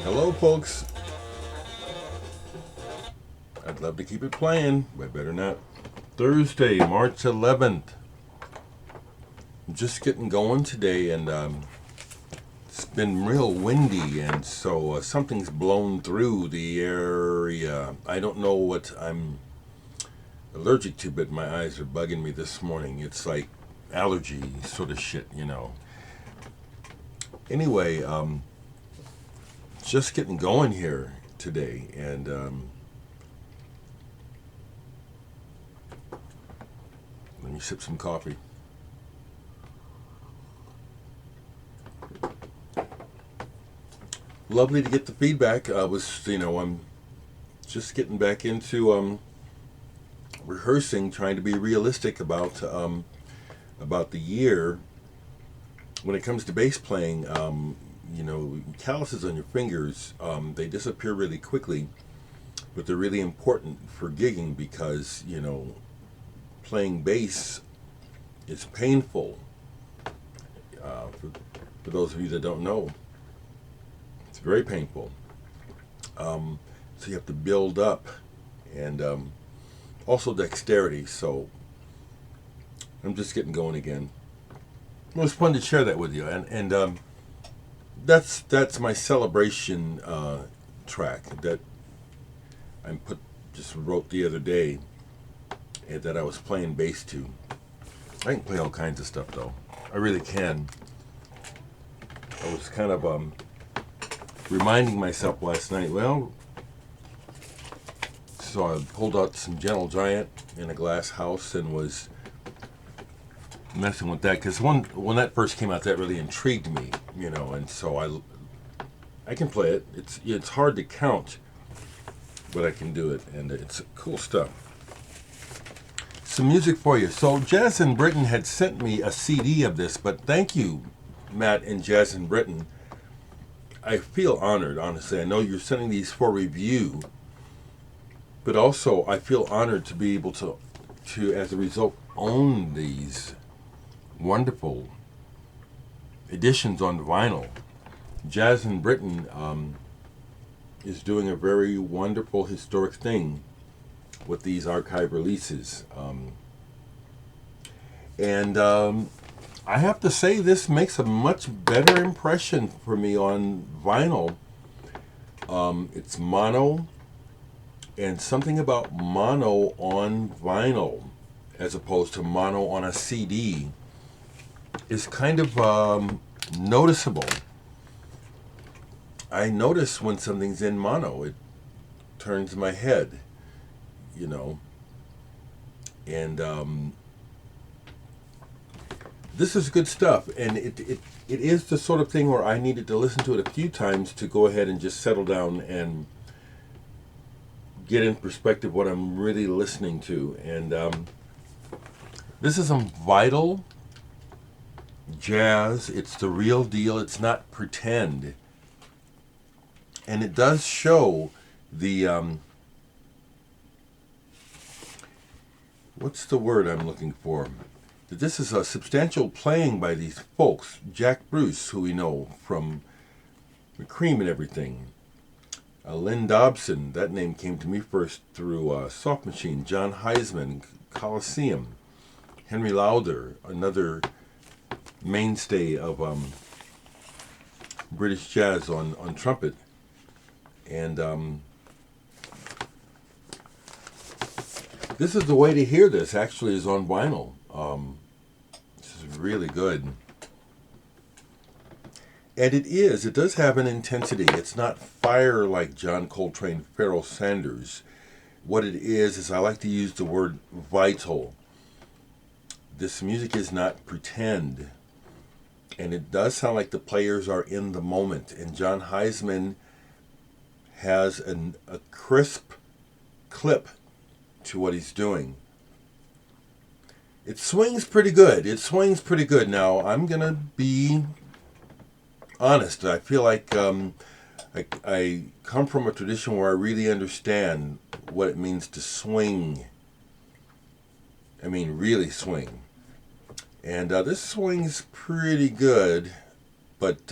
Hello, folks. I'd love to keep it playing, but better not. Thursday, March 11th. I'm just getting going today, and it's been real windy, and so something's blown through the area. I don't know what I'm allergic to, but my eyes are bugging me this morning. It's like allergy sort of shit, you know. Anyway, just getting going here today, and let me sip some coffee. Lovely to get the feedback. I'm just getting back into rehearsing, trying to be realistic about the year. When it comes to bass playing, calluses on your fingers, they disappear really quickly, but they're really important for gigging because, playing bass is painful. For those of you that don't know, it's very painful. So you have to build up, and also dexterity. So I'm just getting going again. It was fun to share that with you, and that's my celebration track that just wrote the other day, and that I was playing bass to. I can play all kinds of stuff though. I really can. I was kind of reminding myself last night. So I pulled out some Gentle Giant in a glass house and was messing with that because when that first came out, that really intrigued me, and so I can play it. It's hard to count, but I can do it, and it's cool stuff. Some music for you. So Jazz in Britain had sent me a CD of this, but thank you, Matt and Jazz in Britain. I feel honored, honestly. I know you're sending these for review, but also I feel honored to be able to as a result, own these wonderful editions on vinyl. Jazz in Britain is doing a very wonderful historic thing with these archive releases. And I have to say, this makes a much better impression for me on vinyl. It's mono, and something about mono on vinyl as opposed to mono on a CD is kind of noticeable. I notice when something's in mono, it turns my head, and this is good stuff, and it is the sort of thing where I needed to listen to it a few times to go ahead and just settle down and get in perspective what I'm really listening to. And this is some vital jazz. It's the real deal. It's not pretend. And it does show the what's the word I'm looking for? That this is a substantial playing by these folks. Jack Bruce, who we know from McCream and everything. Lynn Dobson, that name came to me first through Soft Machine. John Heisman, Coliseum. Henry Lauder, another mainstay of British jazz on trumpet. And this is the way to hear this, actually, is on vinyl. This is really good. And it does have an intensity. It's not fire like John Coltrane, Pharoah Sanders. What it is I like to use the word vital. This music is not pretend. And it does sound like the players are in the moment. And John Heisman has a crisp clip to what he's doing. It swings pretty good. Now, I'm going to be honest. I feel like I come from a tradition where I really understand what it means to swing. I mean, really swing. And this swings pretty good, but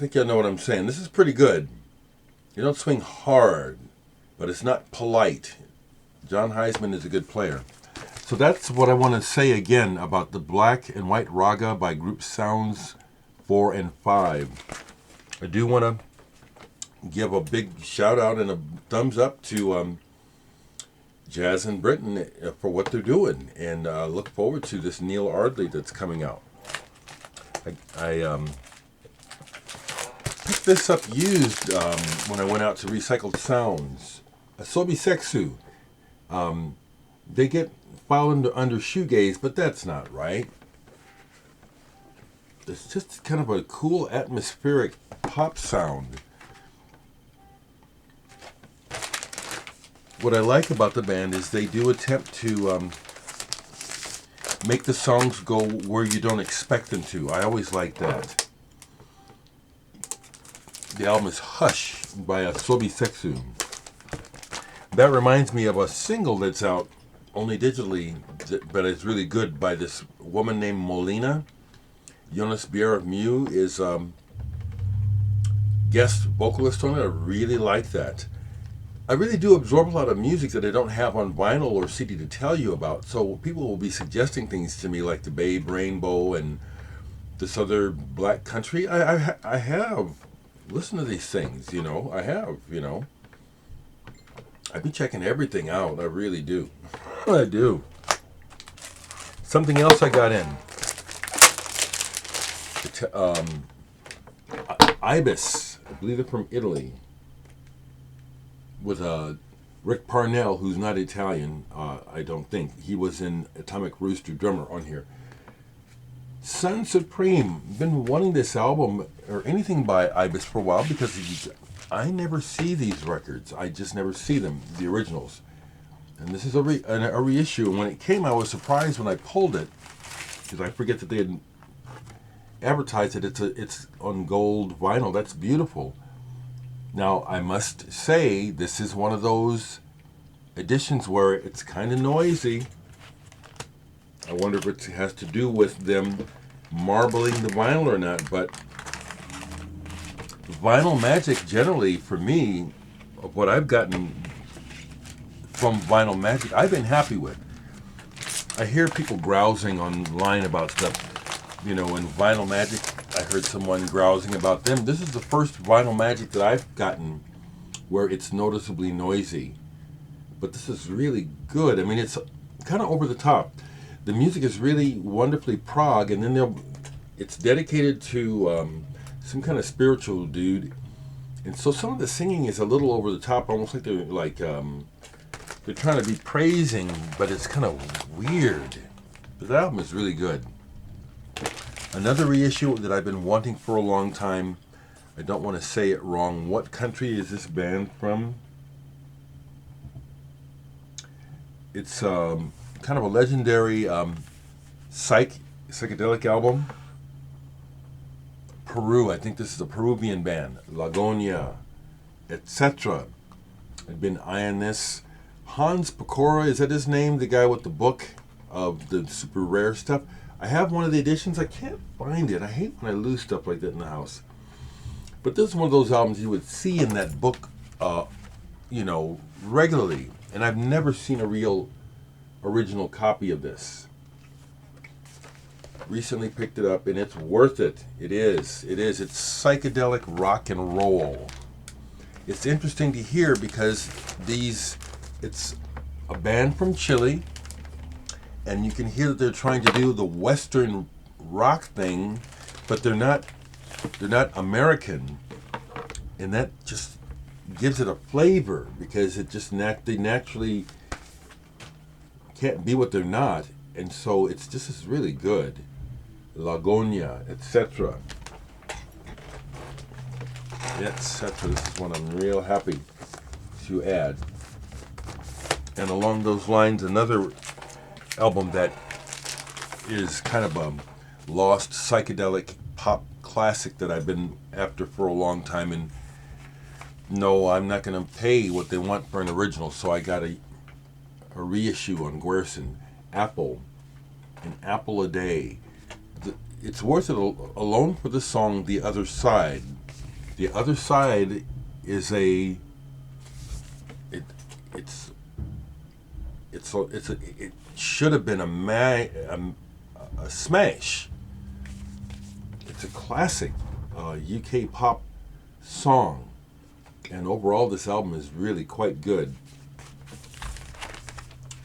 think you'll know what I'm saying. This is pretty good. You don't swing hard, but it's not polite. John Heisman is a good player. So that's what I want to say again about the Black and White Raga by Group Sounds 4 and 5. I do want to give a big shout out and a thumbs up to Jazz in Britain for what they're doing, and look forward to this Neil Ardley that's coming out. I picked this up used when I went out to Recycled Sounds. Asobi Seksu. They get filed under shoegaze, but that's not right. It's just kind of a cool atmospheric pop sound. What I like about the band is they do attempt to make the songs go where you don't expect them to. I always like that. The album is Hush by Asobi Seksu. That reminds me of a single that's out only digitally, but it's really good, by this woman named Molina. Jonas Bjerre Mew is guest vocalist on it. I really like that. I really do absorb a lot of music that I don't have on vinyl or CD to tell you about. So people will be suggesting things to me like the Babe Rainbow and this other black country. I have listened to these things, I have. I be checking everything out. I really do. I do. Something else I got in. Ibis, I believe they're from Italy, with Rick Parnell, who's not Italian, I don't think. He was in Atomic Rooster, drummer on here. Sun Supreme. Been wanting this album or anything by Ibis for a while because I never see these records. I just never see them, the originals. And this is a reissue. And when it came, I was surprised when I pulled it, because I forget that they had advertised it. It's on gold vinyl. That's beautiful. Now, I must say, this is one of those editions where it's kind of noisy. I wonder if it has to do with them marbling the vinyl or not, but vinyl magic generally, for me, of what I've gotten from vinyl magic, I've been happy with. I hear people grousing online about stuff, in vinyl magic. I heard someone grousing about them. This is the first vinyl magic that I've gotten where it's noticeably noisy. But this is really good. I mean, it's kind of over the top. The music is really wonderfully prog, and then it's dedicated to some kind of spiritual dude. And so some of the singing is a little over the top, almost like they're trying to be praising, but it's kind of weird. But the album is really good. Another reissue that I've been wanting for a long time. I don't want to say it wrong. What country is this band from? It's kind of a legendary psychedelic album. Peru. I think this is a Peruvian band. Laghonia, Etcetera. I've been eyeing this. Hans Pecora, is that his name? The guy with the book of the super rare stuff. I have one of the editions. I can't find it. I hate when I lose stuff like that in the house. But this is one of those albums you would see in that book, regularly. And I've never seen a real original copy of this. Recently picked it up, and it's worth it. It is. It's psychedelic rock and roll. It's interesting to hear because it's a band from Chile, and you can hear that they're trying to do the Western rock thing, but they're not American, and that just gives it a flavor because it just they naturally can't be what they're not, and so it's really good. Laghonia, Etcetera. Etcetera. This is one I'm real happy to add. And along those lines, another album that is kind of a lost psychedelic pop classic that I've been after for a long time, and no, I'm not going to pay what they want for an original, so I got a reissue on Guerson. Apple, an apple a day. It's worth it alone for the song The Other Side. The other side is a it it's it should have been a smash. It's a classic UK pop song, and overall this album is really quite good.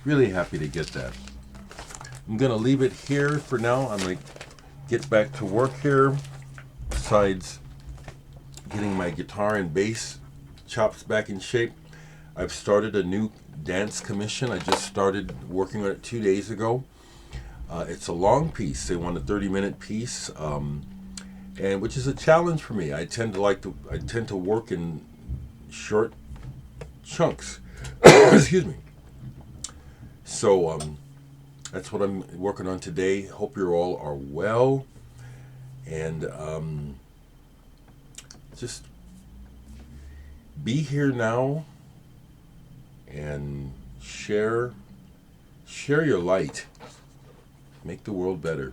Really happy to get that. I'm gonna leave it here for now. I'm gonna get back to work here. Besides getting my guitar and bass chops back in shape, I've started a new dance commission. I just started working on it 2 days ago. It's a long piece. They want a 30-minute piece, and which is a challenge for me. I tend to work in short chunks. Excuse me. So that's what I'm working on today. Hope you all are well, and just be here now and share your light. Make the world better.